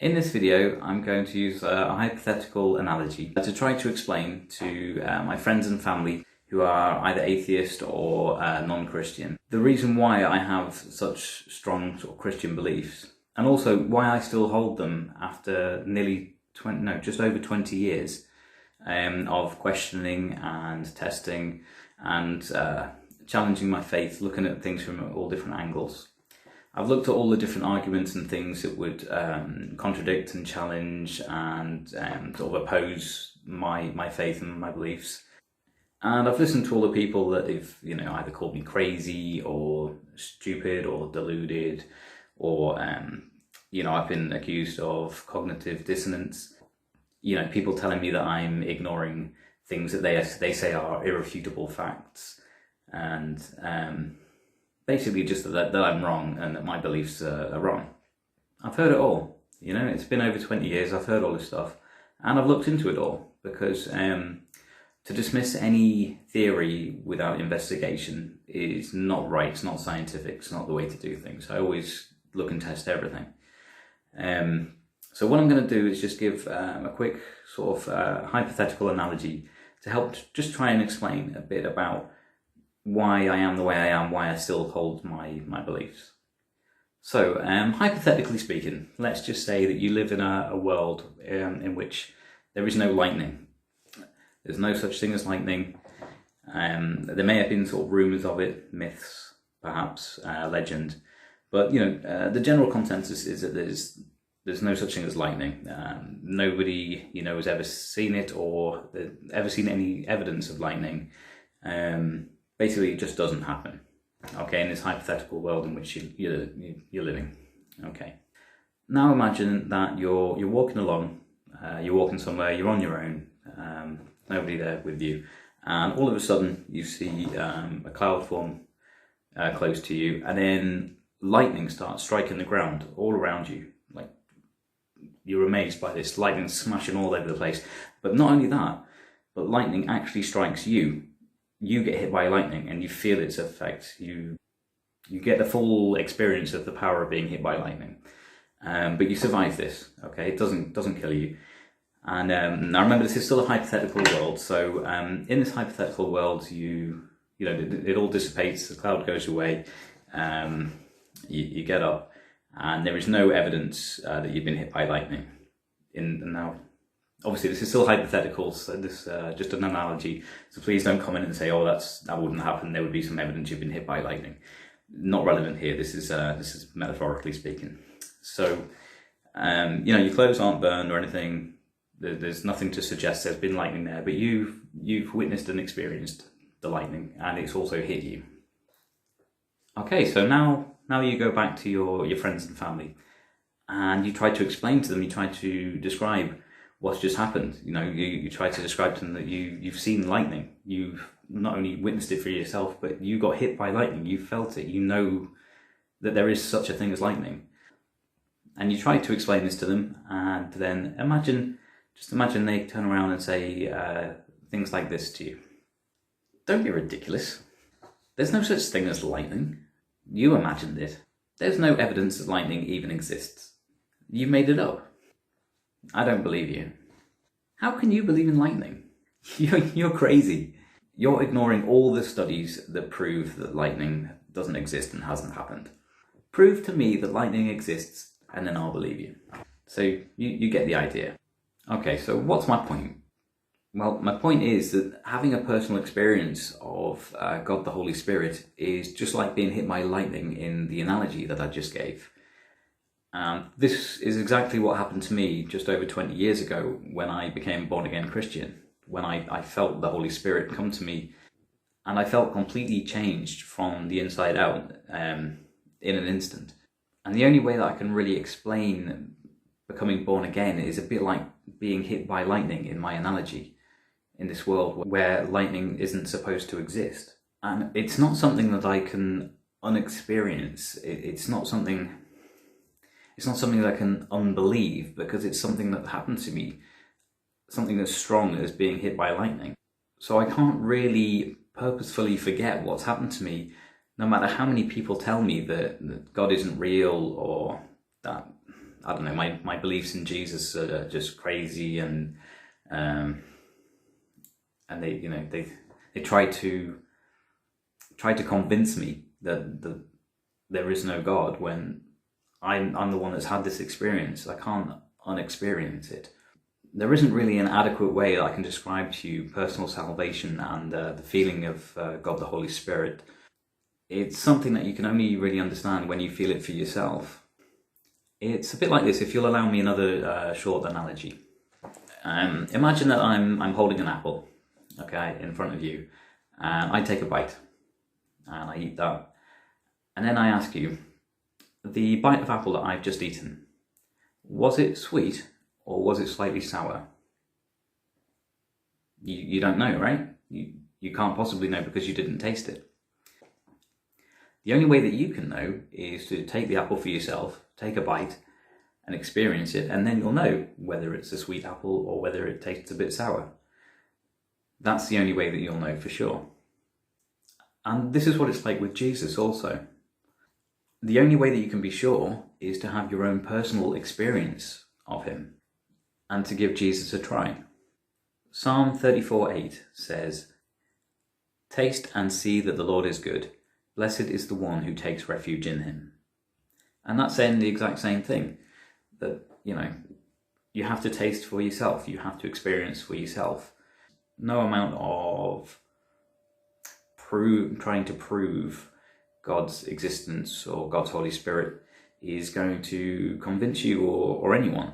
In this video, I'm going to use a hypothetical analogy to try to explain to my friends and family who are either atheist or non-Christian the reason why I have such strong sort of Christian beliefs, and also why I still hold them after nearly just over 20 years of questioning and testing and challenging my faith, looking at things from all different angles. I've looked at all the different arguments and things that would contradict and challenge and sort of oppose my faith and my beliefs. And I've listened to all the people that have, either called me crazy or stupid or deluded, or, I've been accused of cognitive dissonance. People telling me that I'm ignoring things that they say are irrefutable facts, and basically just that I'm wrong and that my beliefs are wrong. I've heard it all. It's been over 20 years. I've heard all this stuff, and I've looked into it all because to dismiss any theory without investigation is not right. It's not scientific. It's not the way to do things. I always look and test everything. So what I'm going to do is just give a quick sort of hypothetical analogy to help just try and explain a bit about why I am the way I am, why I still hold my beliefs. So, hypothetically speaking, let's just say that you live in a world in which there is no lightning. There's no such thing as lightning. There may have been sort of rumours of it, myths, perhaps, legend. But, the general consensus is that there's no such thing as lightning. Nobody, has ever seen it or ever seen any evidence of lightning. Basically, it just doesn't happen. Okay, in this hypothetical world in which you're living. Okay. Now imagine that you're walking along, you're walking somewhere, you're on your own, nobody there with you, and all of a sudden you see a cloud form close to you, and then lightning starts striking the ground all around you. Like, you're amazed by this lightning smashing all over the place. But not only that, but lightning actually strikes you. You get hit by lightning and you feel its effect. You get the full experience of the power of being hit by lightning. But you survive this, okay? It doesn't kill you. And now remember, this is still a hypothetical world. So in this hypothetical world, it all dissipates, the cloud goes away, you get up, and there is no evidence that you've been hit by lightning. Now, obviously, this is still hypothetical, so this just an analogy. So please don't comment and say, "Oh, that wouldn't happen. There would be some evidence you've been hit by lightning." Not relevant here. This is metaphorically speaking. So, your clothes aren't burned or anything. There's nothing to suggest there's been lightning there, but you've witnessed and experienced the lightning, and it's also hit you. Okay, so now you go back to your friends and family, and you try to explain to them. You try to describe what's just happened. You try to describe to them that you've seen lightning. You've not only witnessed it for yourself, but you got hit by lightning. You felt it. You know that there is such a thing as lightning. And you try to explain this to them, and then imagine they turn around and say things like this to you. Don't be ridiculous. There's no such thing as lightning. You imagined it. There's no evidence that lightning even exists. You made it up. I don't believe you. How can you believe in lightning? You're crazy. You're ignoring all the studies that prove that lightning doesn't exist and hasn't happened. Prove to me that lightning exists, and then I'll believe you. So you get the idea. Okay, so what's my point? Well, my point is that having a personal experience of God the Holy Spirit is just like being hit by lightning in the analogy that I just gave. This is exactly what happened to me just over 20 years ago when I became a born-again Christian, when I felt the Holy Spirit come to me, and I felt completely changed from the inside out in an instant. And the only way that I can really explain becoming born again is a bit like being hit by lightning in my analogy, in this world where lightning isn't supposed to exist. And it's not something that I can unexperience. It's not something that I can unbelieve, because it's something that happened to me, something as strong as being hit by lightning. So I can't really purposefully forget what's happened to me, no matter how many people tell me that God isn't real, or that I don't know, my beliefs in Jesus are just crazy, and they, you know, they try to convince me that there is no God, when I'm the one that's had this experience. I can't unexperience it. There isn't really an adequate way that I can describe to you personal salvation and the feeling of God the Holy Spirit. It's something that you can only really understand when you feel it for yourself. It's a bit like this, if you'll allow me another short analogy. Imagine that I'm holding an apple, okay, in front of you, and I take a bite, and I eat that. And then I ask you, the bite of apple that I've just eaten, was it sweet or was it slightly sour? You don't know, right? You can't possibly know because you didn't taste it. The only way that you can know is to take the apple for yourself, take a bite, and experience it, and then you'll know whether it's a sweet apple or whether it tastes a bit sour. That's the only way that you'll know for sure. And this is what it's like with Jesus also. The only way that you can be sure is to have your own personal experience of him and to give Jesus a try. Psalm 34:8 says, "Taste and see that the Lord is good. Blessed is the one who takes refuge in him." And that's saying the exact same thing, that, you know, you have to taste for yourself, you have to experience for yourself. No amount of trying to prove God's existence or God's Holy Spirit is going to convince you or anyone.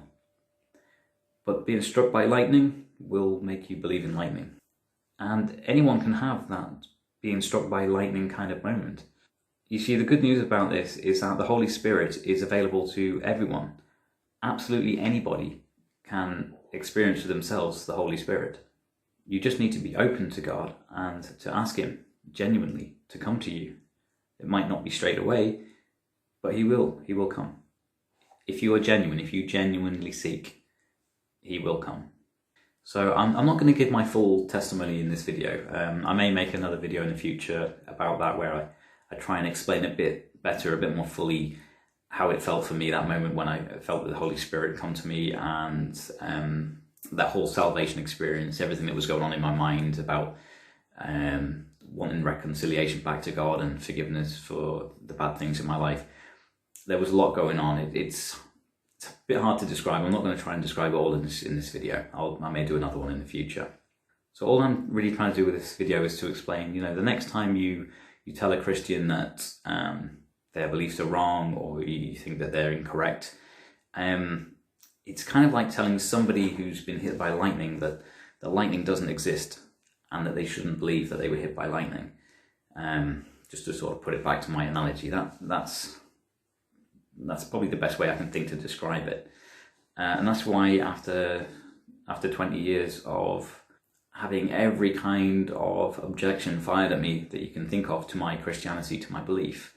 But being struck by lightning will make you believe in lightning. And anyone can have that being struck by lightning kind of moment. You see, the good news about this is that the Holy Spirit is available to everyone. Absolutely anybody can experience for themselves the Holy Spirit. You just need to be open to God and to ask him genuinely to come to you. It might not be straight away, but he will come. If you are genuine, if you genuinely seek, he will come. So I'm not going to give my full testimony in this video. I may make another video in the future about that, where I try and explain a bit better, a bit more fully, how it felt for me that moment when I felt the Holy Spirit come to me, and that whole salvation experience, everything that was going on in my mind about wanting reconciliation back to God and forgiveness for the bad things in my life. There was a lot going on. It's a bit hard to describe. I'm not going to try and describe it all in this video. I may do another one in the future. So all I'm really trying to do with this video is to explain, you know, the next time you tell a Christian that their beliefs are wrong, or you think that they're incorrect, it's kind of like telling somebody who's been hit by lightning that lightning doesn't exist, and that they shouldn't believe that they were hit by lightning. Just to sort of put it back to my analogy, that's probably the best way I can think to describe it. And that's why after 20 years of having every kind of objection fired at me that you can think of to my Christianity, to my belief,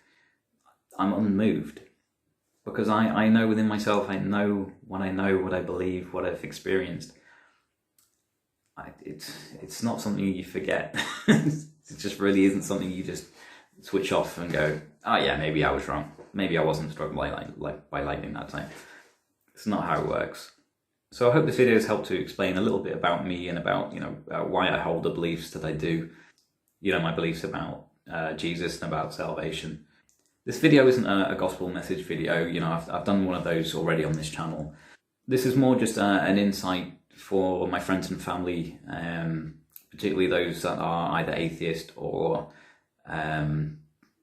I'm unmoved. Because I know within myself, I know what I believe, what I've experienced. It's not something you forget. It just really isn't something you just switch off and go, oh yeah, maybe I was wrong. Maybe I wasn't struck by lightning that time. It's not how it works. So I hope this video has helped to explain a little bit about me and about, you know, why I hold the beliefs that I do. You know, my beliefs about Jesus and about salvation. This video isn't a gospel message video. You know, I've done one of those already on this channel. This is more just an insight for my friends and family, particularly those that are either atheist or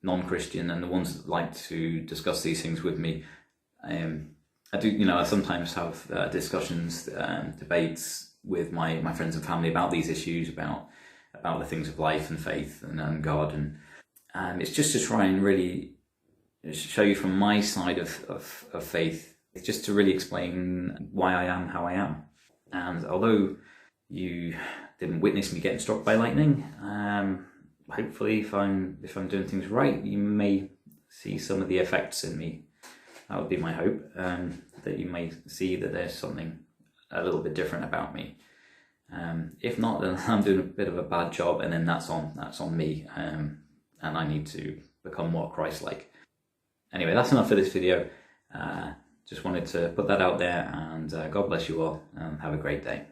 non-Christian, and the ones that like to discuss these things with me. I do, you know, I sometimes have discussions, debates with my friends and family about these issues, about the things of life and faith and God, and it's just to try and really show you from my side of faith. It's just to really explain why I am how I am. And although you didn't witness me getting struck by lightning, hopefully if I'm doing things right, you may see some of the effects in me. That would be my hope, that you may see that there's something a little bit different about me. If not, then I'm doing a bit of a bad job, and then that's on me, and I need to become more Christ-like. Anyway, that's enough for this video. Just wanted to put that out there, and God bless you all, and have a great day.